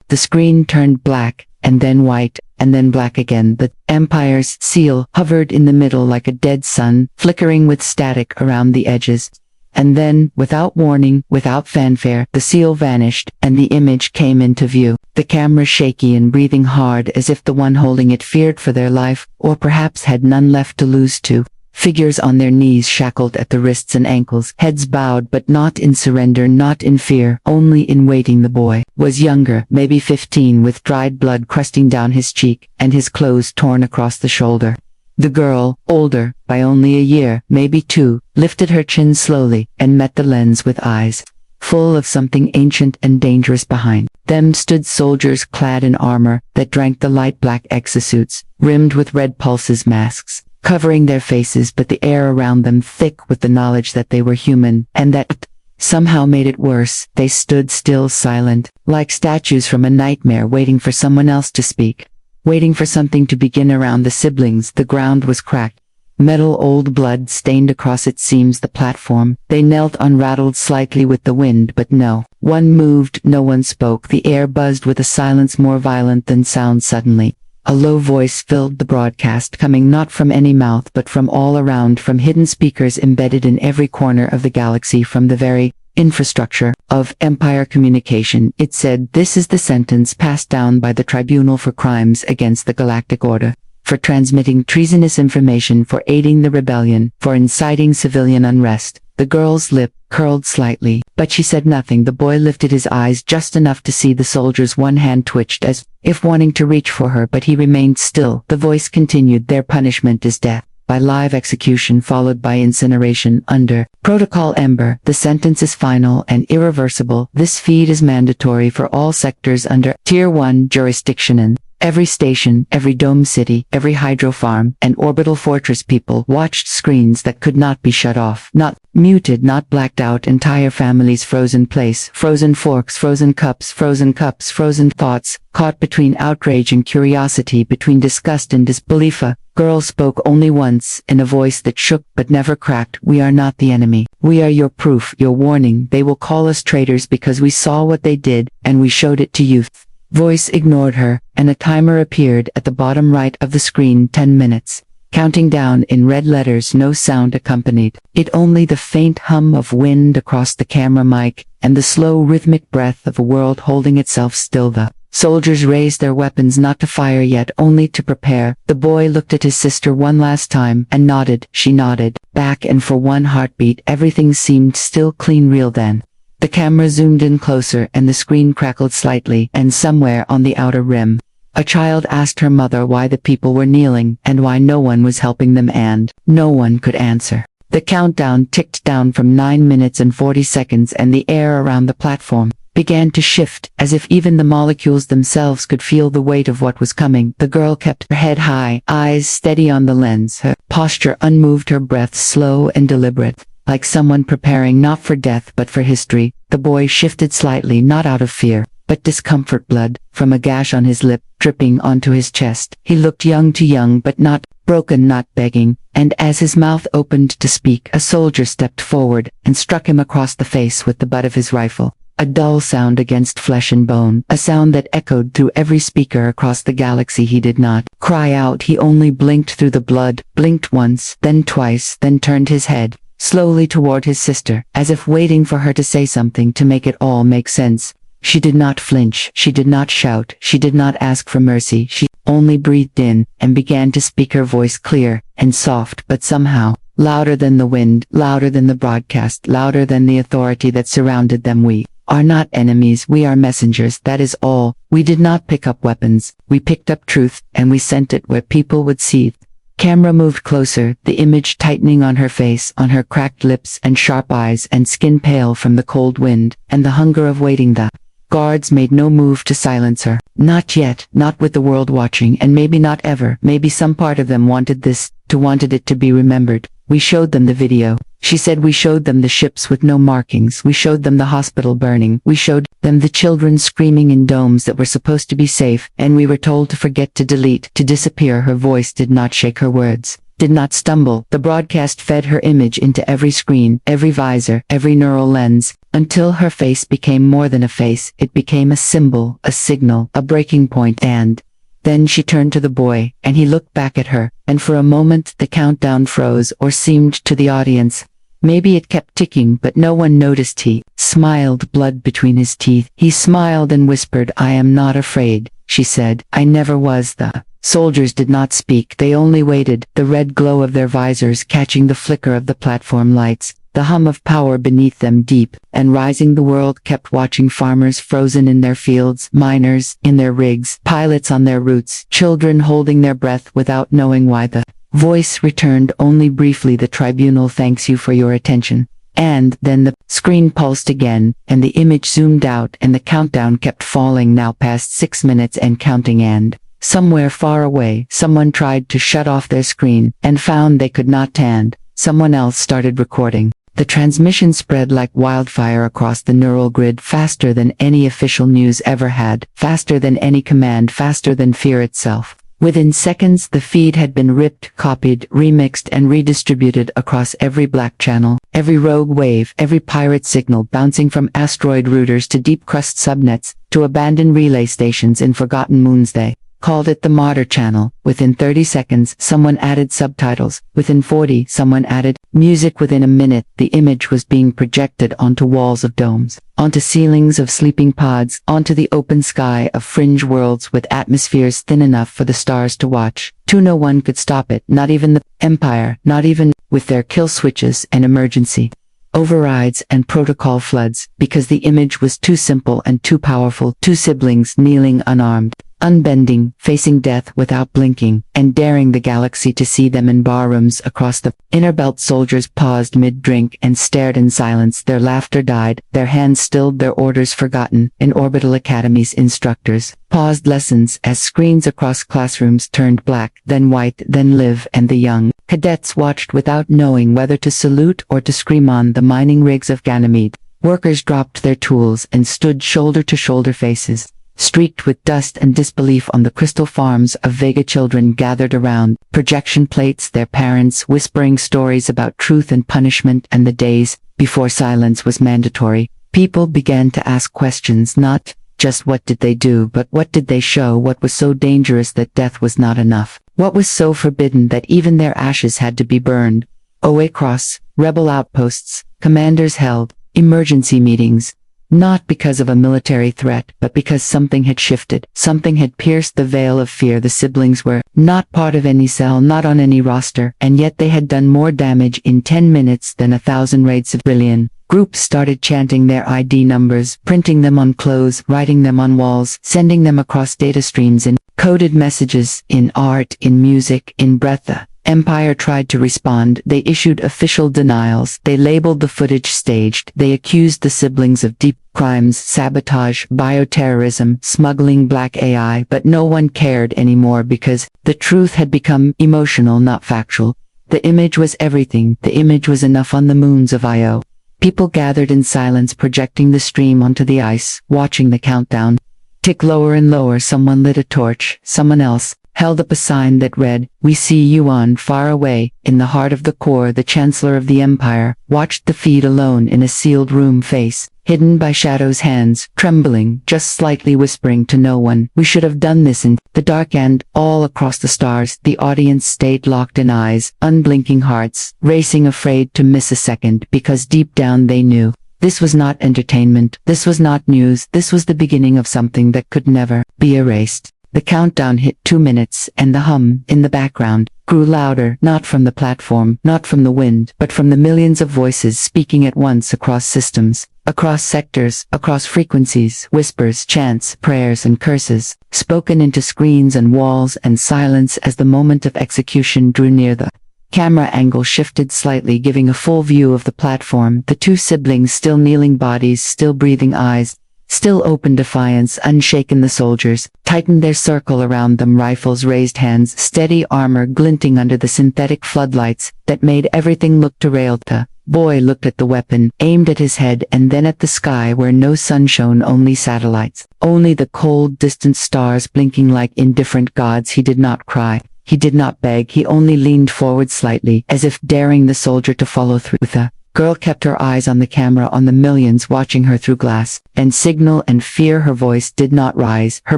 The screen turned black, and then white, and then black again. The Empire's seal hovered in the middle like a dead sun, flickering with static around the edges. And then, without warning, without fanfare, the seal vanished, and the image came into view. The camera shaky and breathing hard as if the one holding it feared for their life, or perhaps had none left to lose to. Figures on their knees shackled at the wrists and ankles, heads bowed but not in surrender, not in fear, only in waiting. The boy was younger, maybe 15, with dried blood crusting down his cheek, and his clothes torn across the shoulder. The girl, older, by only a year, maybe 2, lifted her chin slowly, and met the lens with eyes full of something ancient and dangerous. Behind them stood soldiers clad in armor that drank the light black exosuits, rimmed with red pulses, masks covering their faces, but the air around them thick with the knowledge that they were human, and that somehow made it worse. They stood still, silent, like statues from a nightmare, waiting for someone else to speak, waiting for something to begin. Around the siblings, the ground was cracked. Metal, old blood stained across its seams. The platform. They knelt, unrattled slightly with the wind, but no one moved, no one spoke. The air buzzed with a silence more violent than sound. Suddenly, a low voice filled the broadcast, coming not from any mouth but from all around, from hidden speakers embedded in every corner of the galaxy, from the very infrastructure of Empire communication. It said, "This is the sentence passed down by the Tribunal for Crimes against the Galactic Order, for transmitting treasonous information, for aiding the rebellion, for inciting civilian unrest." The girl's lip curled slightly, but she said nothing. The boy lifted his eyes just enough to see the soldier's one hand twitched as if wanting to reach for her, but he remained still. The voice continued, "Their punishment is death, by live execution followed by incineration under Protocol Ember. The sentence is final and irreversible. This feed is mandatory for all sectors under Tier 1 jurisdiction in every station, every dome city, every hydro farm, and orbital fortress." People watched screens that could not be shut off, not muted, not blacked out. Entire families frozen place, frozen forks, frozen cups, frozen thoughts, caught between outrage and curiosity, between disgust and disbelief. A girl spoke only once, in a voice that shook but never cracked. "We are not the enemy. We are your proof, your warning. They will call us traitors because we saw what they did, and we showed it to you." Voice ignored her, and a timer appeared at the bottom right of the screen. 10 minutes. Counting down in red letters. No sound accompanied it, only the faint hum of wind across the camera mic, and the slow rhythmic breath of a world holding itself still. The soldiers raised their weapons, not to fire yet, only to prepare. The boy looked at his sister one last time, and nodded. She nodded back, and for one heartbeat everything seemed still, clean, real. Then the camera zoomed in closer, and the screen crackled slightly, and somewhere on the outer rim, a child asked her mother why the people were kneeling, and why no one was helping them, and no one could answer. The countdown ticked down from 9 minutes and 40 seconds, and the air around the platform began to shift, as if even the molecules themselves could feel the weight of what was coming. The girl kept her head high, eyes steady on the lens, her posture unmoved, her breath slow and deliberate, like someone preparing not for death but for history. The boy shifted slightly, not out of fear, but discomfort. Blood, from a gash on his lip, dripping onto his chest. He looked young, too young, but not broken, not begging, and as his mouth opened to speak, a soldier stepped forward and struck him across the face with the butt of his rifle. A dull sound against flesh and bone, a sound that echoed through every speaker across the galaxy. He did not cry out, he only blinked through the blood, blinked once, then twice, then turned his head slowly toward his sister, as if waiting for her to say something to make it all make sense. She did not flinch, she did not shout, she did not ask for mercy. She only breathed in, and began to speak, her voice clear and soft, but somehow louder than the wind, louder than the broadcast, louder than the authority that surrounded them. "We are not enemies, we are messengers, that is all. We did not pick up weapons, we picked up truth, and we sent it where people would see." Camera moved closer, the image tightening on her face, on her cracked lips and sharp eyes and skin pale from the cold wind and the hunger of waiting. The guards made no move to silence her. Not yet, not with the world watching, and maybe not ever. Maybe some part of them wanted it to be remembered. "We showed them the video," she said. "We showed them the ships with no markings. We showed them the hospital burning. We showed them the children screaming in domes that were supposed to be safe, and we were told to forget, to delete, to disappear." Her voice did not shake, her words did not stumble. The broadcast fed her image into every screen, every visor, every neural lens, until her face became more than a face. It became a symbol, a signal, a breaking point. And then she turned to the boy, and he looked back at her, and for a moment the countdown froze, or seemed to the audience. Maybe it kept ticking, but no one noticed. He smiled, blood between his teeth. He smiled and whispered, "I am not afraid," she said. "I never was." The soldiers did not speak, they only waited, the red glow of their visors catching the flicker of the platform lights, the hum of power beneath them deep and rising. The world kept watching, farmers frozen in their fields, miners in their rigs, pilots on their routes, children holding their breath without knowing why. The voice returned only briefly, "The tribunal thanks you for your attention." And then the screen pulsed again, and the image zoomed out, and the countdown kept falling, now past 6 minutes and counting. And somewhere far away, someone tried to shut off their screen, and found they could not. And someone else started recording. The transmission spread like wildfire across the neural grid, faster than any official news ever had, faster than any command, faster than fear itself. Within seconds, the feed had been ripped, copied, remixed, and redistributed across every black channel, every rogue wave, every pirate signal, bouncing from asteroid routers to deep crust subnets, to abandoned relay stations in forgotten moons. They called it the Martyr Channel. Within 30 seconds, someone added subtitles. Within 40, someone added music. Within a minute, the image was being projected onto walls of domes, onto ceilings of sleeping pods, onto the open sky of fringe worlds with atmospheres thin enough for the stars to watch. No one could stop it, not even the Empire, not even with their kill switches and emergency overrides and protocol floods, because the image was too simple and too powerful. Two siblings kneeling unarmed, unbending, facing death without blinking, and daring the galaxy to see them in barrooms across the inner belt. Soldiers paused mid-drink and stared in silence. Their laughter died, their hands stilled, their orders forgotten. In Orbital Academy's instructors paused lessons as screens across classrooms turned black, then white, then live, and the young cadets watched without knowing whether to salute or to scream. On the mining rigs of Ganymede, workers dropped their tools and stood shoulder to shoulder, faces streaked with dust and disbelief. On the crystal farms of Vega, children gathered around projection plates, their parents whispering stories about truth and punishment. And the days before silence was mandatory, people began to ask questions, not just what did they do, but what did they show? What was so dangerous that death was not enough? What was so forbidden that even their ashes had to be burned? Across rebel outposts, commanders held emergency meetings, not because of a military threat, but because something had shifted. Something had pierced the veil of fear. The siblings were not part of any cell, not on any roster, and yet they had done more damage in 10 minutes than 1,000 raids of billion. Groups started chanting their ID numbers, printing them on clothes, writing them on walls, sending them across data streams in coded messages, in art, in music, in breath. The Empire tried to respond. They issued official denials. They labeled the footage staged. They accused the siblings of deep crimes, sabotage, bioterrorism, smuggling black AI, but no one cared anymore because the truth had become emotional, not factual. The image was everything. The image was enough. On the moons of Io, people gathered in silence, projecting the stream onto the ice, watching the countdown tick lower and lower. Someone lit a torch. Someone else held up a sign that read, "We see you." On far away, in the heart of the core, the Chancellor of the Empire watched the feed alone in a sealed room, face hidden by shadows, hands trembling, just slightly, whispering to no one, "We should have done this." In the dark and all across the stars, the audience stayed locked in, eyes unblinking, hearts racing, afraid to miss a second, because deep down they knew this was not entertainment, this was not news, this was the beginning of something that could never be erased. The countdown hit 2 minutes, and the hum in the background grew louder, not from the platform, not from the wind, but from the millions of voices speaking at once across systems, across sectors, across frequencies, whispers, chants, prayers, and curses, spoken into screens and walls and silence. As the moment of execution drew near, the camera angle shifted slightly, giving a full view of the platform. The two siblings still kneeling, bodies still breathing, eyes still open, defiance unshaken. The soldiers tightened their circle around them, rifles raised, hands steady, armor glinting under the synthetic floodlights that made everything look derailed. The boy looked at the weapon, aimed at his head, and then at the sky where no sun shone, only satellites, only the cold, distant stars blinking like indifferent gods. He did not cry. He did not beg, he only leaned forward slightly, as if daring the soldier to follow through. The girl kept her eyes on the camera, on the millions watching her through glass, and signal and fear. Her voice did not rise, her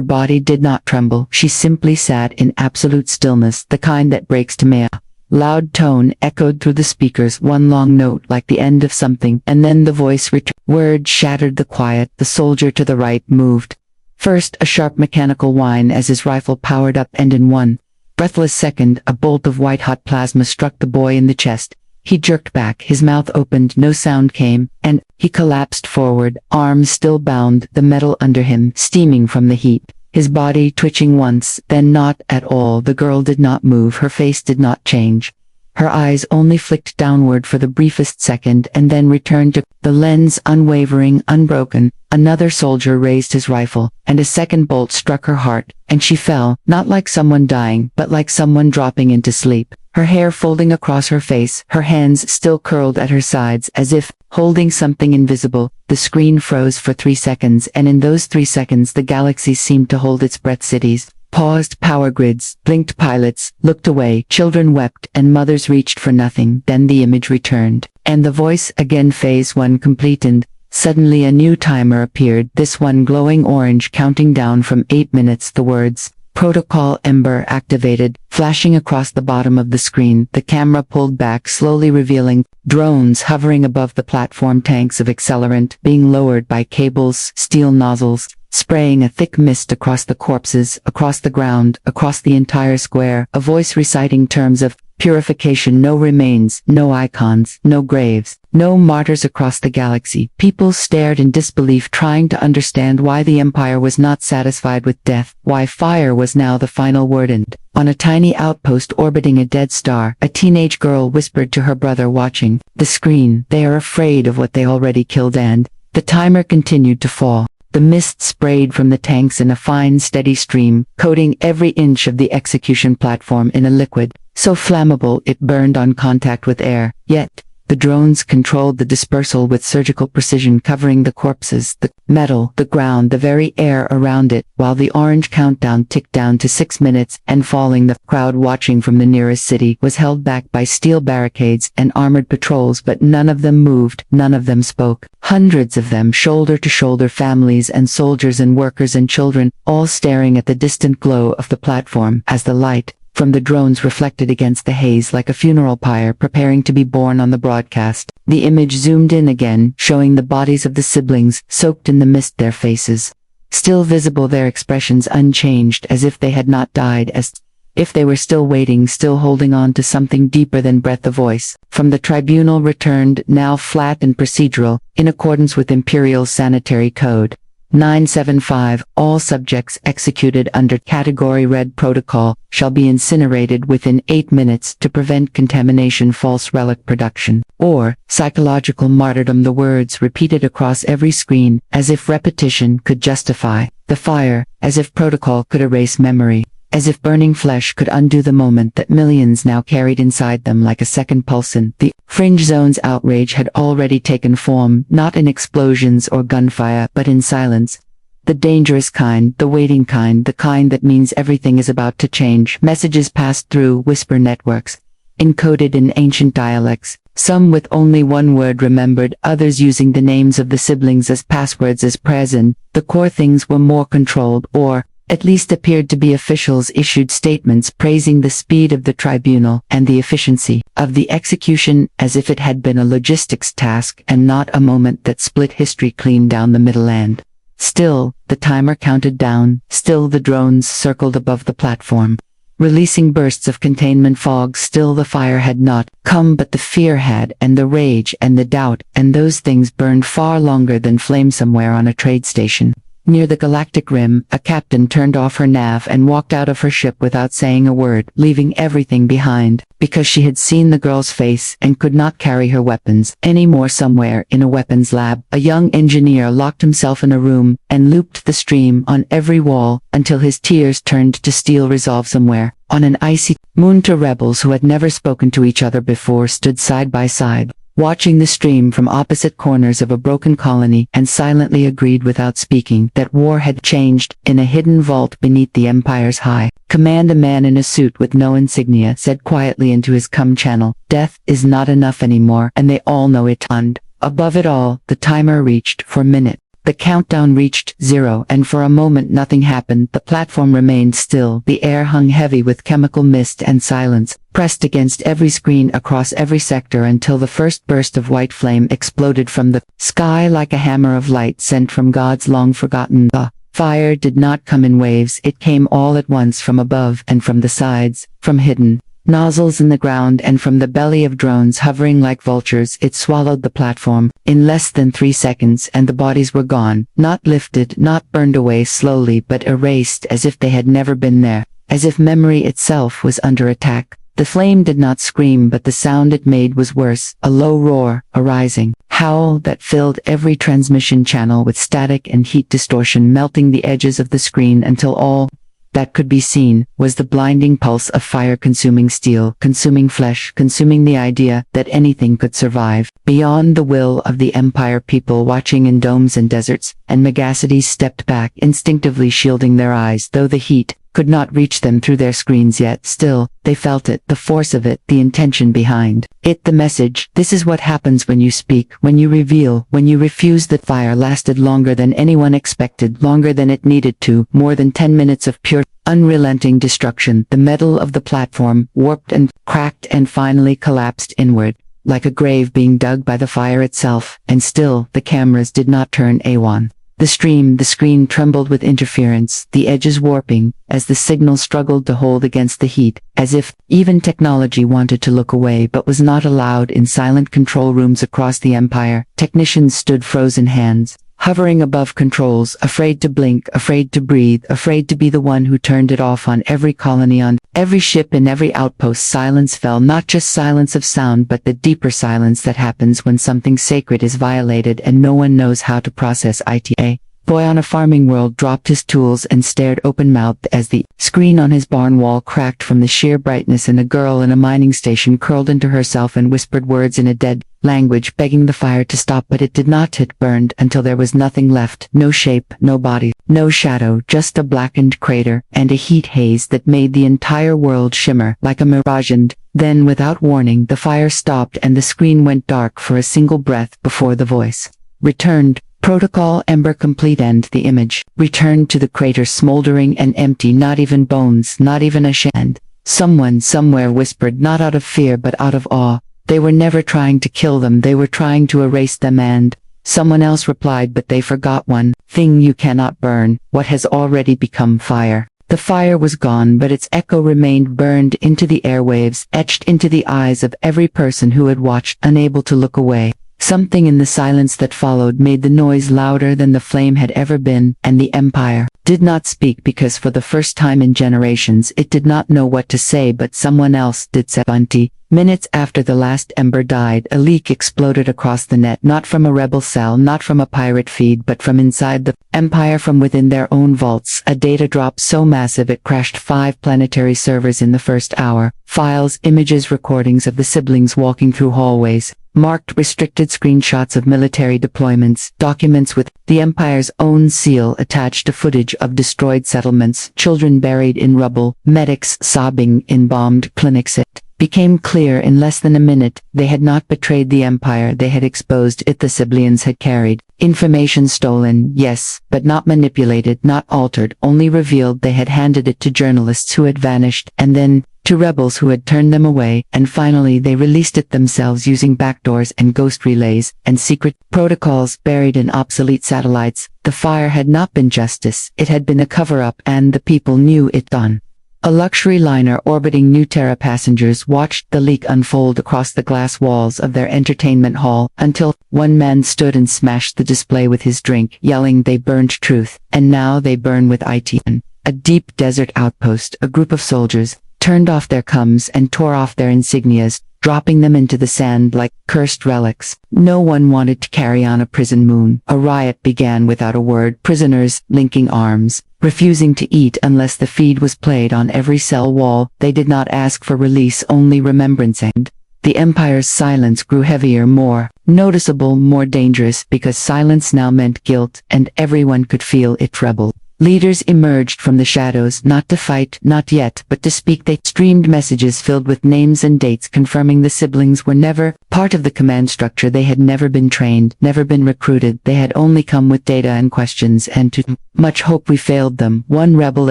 body did not tremble. She simply sat in absolute stillness, the kind that breaks to mea. Loud tone echoed through the speakers, one long note like the end of something, and then the voice returned. Words shattered the quiet. The soldier to the right moved. First, a sharp mechanical whine as his rifle powered up, and in one breathless second, a bolt of white-hot plasma struck the boy in the chest. He jerked back, his mouth opened, no sound came, and he collapsed forward, arms still bound, the metal under him steaming from the heat. His body twitching once, then not at all. The girl did not move, her face did not change. Her eyes only flicked downward for the briefest second and then returned to the lens, unwavering, unbroken. Another soldier raised his rifle, and a second bolt struck her heart, and she fell, not like someone dying, but like someone dropping into sleep. Her hair folding across her face, her hands still curled at her sides as if holding something invisible. The screen froze for 3 seconds, and in those 3 seconds the galaxy seemed to hold its breath. Cities paused, power grids blinked, pilots looked away, children wept, and mothers reached for nothing. Then the image returned, and the voice again. Phase 1 complete, and suddenly a new timer appeared, this one glowing orange, counting down from 8 minutes. The words, "Protocol Ember activated," flashing across the bottom of the screen. The camera pulled back, slowly revealing drones hovering above the platform, tanks of accelerant being lowered by cables, steel nozzles, spraying a thick mist across the corpses, across the ground, across the entire square. A voice reciting terms of purification. No remains, no icons, no graves, no martyrs across the galaxy. People stared in disbelief, trying to understand why the Empire was not satisfied with death, why fire was now the final word. And on a tiny outpost orbiting a dead star, a teenage girl whispered to her brother watching the screen, "They are afraid of what they already killed." And the timer continued to fall. The mist sprayed from the tanks in a fine, steady stream, coating every inch of the execution platform in a liquid so flammable it burned on contact with air. Yet, the drones controlled the dispersal with surgical precision, covering the corpses, the metal, the ground, the very air around it, while the orange countdown ticked down to 6 minutes and falling. The crowd watching from the nearest city was held back by steel barricades and armored patrols, but none of them moved, none of them spoke. Hundreds of them, shoulder to shoulder, families and soldiers and workers and children, all staring at the distant glow of the platform as the light from the drones reflected against the haze like a funeral pyre preparing to be born on the broadcast. The image zoomed in again, showing the bodies of the siblings, soaked in the mist, their faces still visible, their expressions unchanged, as if they had not died, as if they were still waiting, still holding on to something deeper than breath. The voice from the tribunal returned, now flat and procedural, in accordance with Imperial Sanitary Code 975, all subjects executed under Category Red Protocol shall be incinerated within 8 minutes to prevent contamination, false relic production, or psychological martyrdom. The words repeated across every screen, as if repetition could justify the fire, as if protocol could erase memory, as if burning flesh could undo the moment that millions now carried inside them like a second pulse. In the fringe zone's outrage had already taken form, not in explosions or gunfire, but in silence. The dangerous kind, the waiting kind, the kind that means everything is about to change. Messages passed through whisper networks, encoded in ancient dialects, some with only one word remembered, others using the names of the siblings as passwords, as prayers. In the core, things were more controlled, or at least appeared to be. Officials issued statements praising the speed of the tribunal and the efficiency of the execution, as if it had been a logistics task and not a moment that split history clean down the middle. And still, the timer counted down, still the drones circled above the platform, releasing bursts of containment fog. Still the fire had not come, but the fear had, and the rage and the doubt, and those things burned far longer than flame. Somewhere on a trade station near the galactic rim, a captain turned off her nav and walked out of her ship without saying a word, leaving everything behind, because she had seen the girl's face and could not carry her weapons anymore. Somewhere in a weapons lab, a young engineer locked himself in a room and looped the stream on every wall until his tears turned to steel resolve. Somewhere on an icy moon, two rebels who had never spoken to each other before stood side by side, watching the stream from opposite corners of a broken colony, and silently agreed without speaking that war had changed in a hidden vault beneath the Empire's high Command. A man in a suit with no insignia said quietly into his cum channel. Death is not enough anymore, and they all know it. And above it all, the timer reached for minute. The countdown reached 0, and for a moment nothing happened. The platform remained still. The air hung heavy with chemical mist and silence, pressed against every screen across every sector until the first burst of white flame exploded from the sky like a hammer of light sent from God's long-forgotten. The fire did not come in waves. It came all at once from above and from the sides, from hidden nozzles in the ground and from the belly of drones hovering like vultures. It swallowed the platform in less than 3 seconds, and the bodies were gone, not lifted, not burned away slowly, but erased as if they had never been there, as if memory itself was under attack. The flame did not scream, but the sound it made was worse, a low roar, a rising howl that filled every transmission channel with static and heat distortion, melting the edges of the screen until all that could be seen was the blinding pulse of fire, consuming steel, consuming flesh, consuming the idea that anything could survive. Beyond the will of the Empire, people watching in domes and deserts, and megacities stepped back, instinctively shielding their eyes, though the heat could not reach them through their screens yet. Still, they felt it, the force of it, the intention behind it, the message. This is what happens when you speak, when you reveal, when you refuse. The fire lasted longer than anyone expected, longer than it needed to, more than 10 minutes of pure, unrelenting destruction. The metal of the platform warped and cracked and finally collapsed inward, like a grave being dug by the fire itself, and still the cameras did not turn AWON. The screen trembled with interference, the edges warping, as the signal struggled to hold against the heat, as if even technology wanted to look away but was not allowed. In silent control rooms across the Empire, technicians stood, frozen hands, hovering above controls, afraid to blink, afraid to breathe, afraid to be the one who turned it off. On every colony, on every ship, in every outpost, silence fell, not just silence of sound, but the deeper silence that happens when something sacred is violated and no one knows how to process it. A boy on a farming world dropped his tools and stared open-mouthed as the screen on his barn wall cracked from the sheer brightness, and a girl in a mining station curled into herself and whispered words in a dead language, begging the fire to stop, but it did not. It burned until there was nothing left, no shape, no body, no shadow, just a blackened crater and a heat haze that made the entire world shimmer like a mirage. And then, without warning, the fire stopped and the screen went dark for a single breath before the voice returned. Protocol Ember complete, and the image returned to the crater, smoldering and empty, not even bones, not even a shell. And someone somewhere whispered, not out of fear but out of awe, they were never trying to kill them, they were trying to erase them. And someone else replied, but they forgot one thing: you cannot burn what has already become fire. The fire was gone, but its echo remained, burned into the airwaves, etched into the eyes of every person who had watched, unable to look away. Something in the silence that followed made the noise louder than the flame had ever been, and the Empire did not speak because for the first time in generations it did not know what to say, but someone else did. 20 minutes after the last ember died, a leak exploded across the net, not from a rebel cell, not from a pirate feed, but from inside the Empire, from within their own vaults. A data drop so massive it crashed 5 planetary servers in the first hour. Files, images, recordings of the siblings walking through hallways, marked restricted screenshots of military deployments, documents with the Empire's own seal attached to footage of destroyed settlements, children buried in rubble, medics sobbing in bombed clinics. It became clear in less than a minute they had not betrayed the Empire, they had exposed it. The civilians had carried information stolen, yes, but not manipulated, not altered, only revealed. They had handed it to journalists who had vanished, and then to rebels who had turned them away, and finally they released it themselves using backdoors and ghost relays and secret protocols buried in obsolete satellites. The fire had not been justice, it had been a cover-up, and the people knew it. On a luxury liner orbiting New Terra, passengers watched the leak unfold across the glass walls of their entertainment hall, until one man stood and smashed the display with his drink, yelling, "They burned truth, and now they burn with it." A deep desert outpost, a group of soldiers turned off their cums and tore off their insignias, dropping them into the sand like cursed relics. No one wanted to carry on a prison moon. A riot began without a word, prisoners linking arms, refusing to eat unless the feed was played on every cell wall. They did not ask for release, only remembrance. And the Empire's silence grew heavier, more noticeable, more dangerous, because silence now meant guilt, and everyone could feel it treble. Leaders emerged from the shadows, not to fight, not yet, but to speak. They streamed messages filled with names and dates confirming the siblings were never part of the command structure. They had never been trained, never been recruited. They had only come with data and questions, and to much hope we failed them. One rebel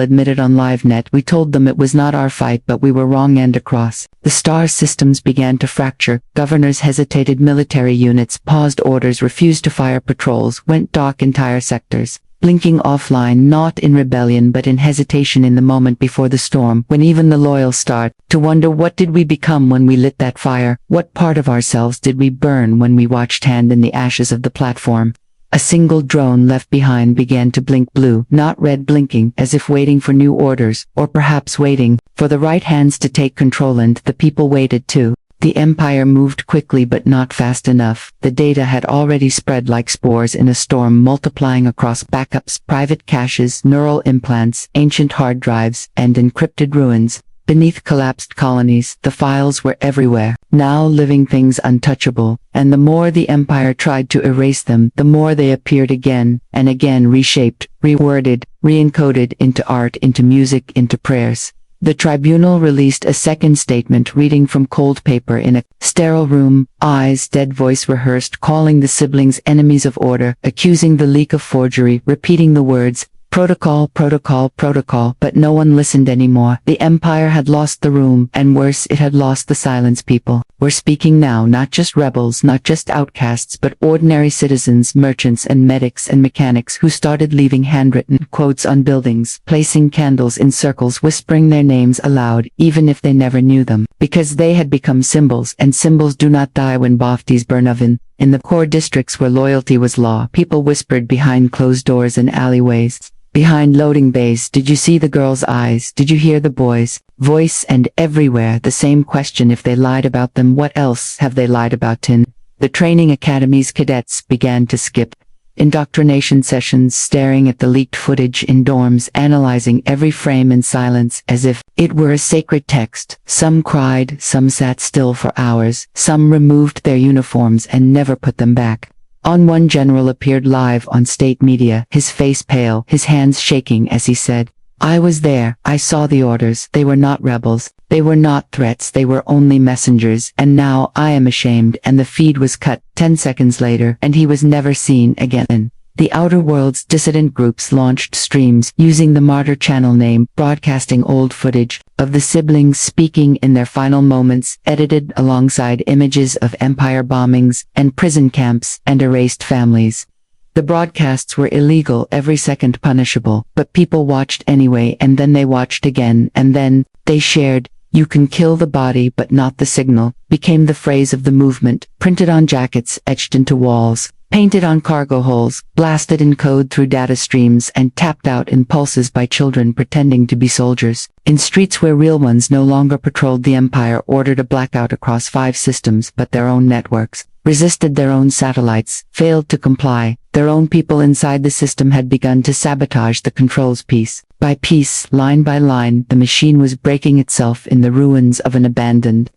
admitted on LiveNet, "We told them it was not our fight, but we were wrong." And across the stars systems began to fracture. Governors hesitated, military units paused orders, refused to fire patrols, went dark. Entire sectors blinking offline, not in rebellion but in hesitation, in the moment before the storm, when even the loyal start to wonder, what did we become when we lit that fire? What part of ourselves did we burn when we watched hand in the ashes of the platform? A single drone left behind began to blink blue, not red, blinking as if waiting for new orders, or perhaps waiting for the right hands to take control, and the people waited too. The Empire moved quickly but not fast enough. The data had already spread like spores in a storm, multiplying across backups, private caches, neural implants, ancient hard drives, and encrypted ruins. Beneath collapsed colonies, the files were everywhere, now living things untouchable, and the more the Empire tried to erase them, the more they appeared again and again, reshaped, reworded, re-encoded into art, into music, into prayers. The tribunal released a second statement, reading from cold paper in a sterile room. Eyes, dead, voice rehearsed, calling the siblings enemies of order, accusing the leak of forgery, repeating the words, "Protocol, protocol, protocol," but no one listened anymore. The Empire had lost the room, and worse, it had lost the silence. People were speaking now, not just rebels, not just outcasts, but ordinary citizens, merchants and medics and mechanics who started leaving handwritten quotes on buildings, placing candles in circles, whispering their names aloud, even if they never knew them, because they had become symbols, and symbols do not die when baftis burn oven. In the core districts where loyalty was law, people whispered behind closed doors and alleyways, behind loading bays. Did you see the girl's eyes? Did you hear the boy's voice? And everywhere the same question: if they lied about them, what else have they lied about? In the training academies, cadets began to skip indoctrination sessions, staring at the leaked footage in dorms, analyzing every frame in silence as if it were a sacred text. Some cried, some sat still for hours, some removed their uniforms and never put them back. One general appeared live on state media, his face pale, his hands shaking as he said, "I was there, I saw the orders. They were not rebels, they were not threats, they were only messengers, and now I am ashamed." And the feed was cut 10 seconds later, and he was never seen again. The Outer Worlds dissident groups launched streams using the Martyr channel name, broadcasting old footage of the siblings speaking in their final moments, edited alongside images of Empire bombings and prison camps and erased families. The broadcasts were illegal, every second punishable, but people watched anyway, and then they watched again, and then they shared. "You can kill the body but not the signal," became the phrase of the movement, printed on jackets, etched into walls, painted on cargo holds, blasted in code through data streams, and tapped out in pulses by children pretending to be soldiers. In streets where real ones no longer patrolled, the Empire ordered a blackout across 5 systems, but their own networks resisted, their own satellites failed to comply. Their own people inside the system had begun to sabotage the controls piece by piece, line by line. The machine was breaking itself in the ruins of an abandoned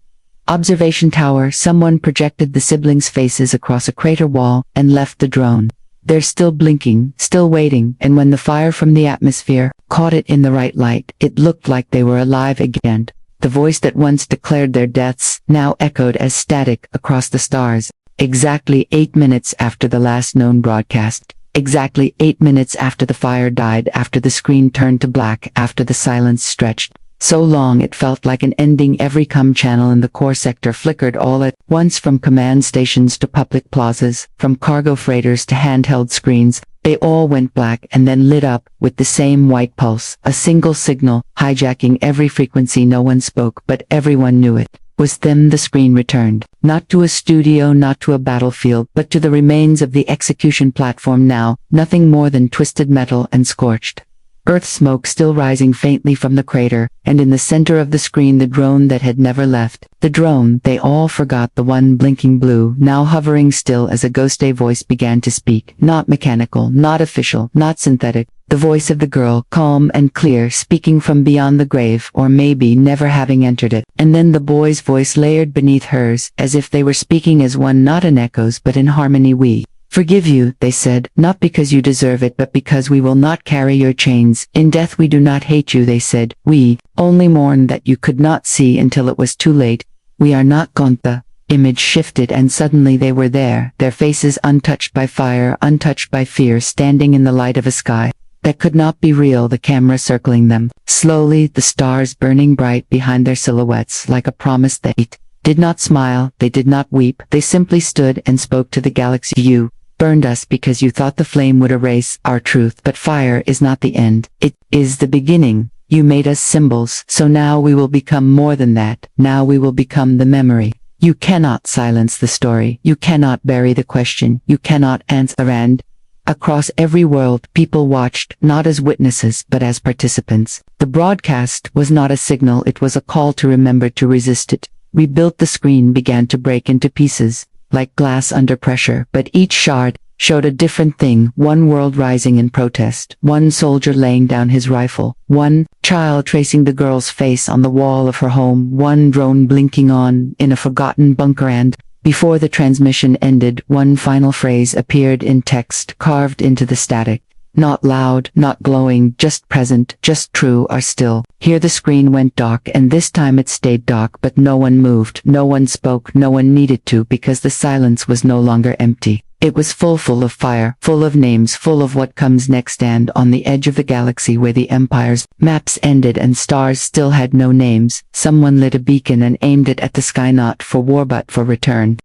observation tower. Someone projected the siblings' faces across a crater wall and left the drone. They're still blinking, still waiting, and when the fire from the atmosphere caught it in the right light, it looked like they were alive again. The voice that once declared their deaths now echoed as static across the stars. Exactly 8 minutes after the last known broadcast. Exactly 8 minutes after the fire died, after the screen turned to black, after the silence stretched so long it felt like an ending. Every channel in the core sector flickered all at once, from command stations to public plazas, from cargo freighters to handheld screens. They all went black and then lit up with the same white pulse, a single signal, hijacking every frequency. No one spoke, but everyone knew it was them. The screen returned, not to a studio, not to a battlefield, but to the remains of the execution platform, now nothing more than twisted metal and scorched earth, smoke still rising faintly from the crater, and in the center of the screen the drone that had never left. The drone they all forgot, the one blinking blue, now hovering still as a ghostly voice began to speak. Not mechanical, not official, not synthetic. The voice of the girl, calm and clear, speaking from beyond the grave, or maybe never having entered it. And then the boy's voice layered beneath hers, as if they were speaking as one, not in echoes but in harmony. "We Forgive you, they said, not because you deserve it but because we will not carry your chains. In death we do not hate you, they said, we only mourn that you could not see until it was too late. We are not gone. The image shifted and suddenly they were there, their faces untouched by fire, untouched by fear, standing in the light of a sky that could not be real, the camera circling them. Slowly, the stars burning bright behind their silhouettes like a promise. They did not smile, they did not weep, they simply stood and spoke to the galaxy. You burned us because you thought the flame would erase our truth, but fire is not the end, it is the beginning. You made us symbols, so now we will become more than that, now we will become the memory. You cannot silence the story, you cannot bury the question, you cannot answer. And across every world, people watched, not as witnesses but as participants. The broadcast was not a signal, it was a call to remember, to resist it. We built the screen began to break into pieces, like glass under pressure, but each shard showed a different thing. One world rising in protest, one soldier laying down his rifle, one child tracing the girl's face on the wall of her home, one drone blinking on in a forgotten bunker. And before the transmission ended, one final phrase appeared in text carved into the static. Not loud, not glowing, just present, just true, are still. Here the screen went dark, and this time it stayed dark, but no one moved, no one spoke, no one needed to, because the silence was no longer empty. It was full of fire, full of names, full of what comes next. And on the edge of the galaxy where the Empire's maps ended and stars still had no names, someone lit a beacon and aimed it at the sky, not for war but for return.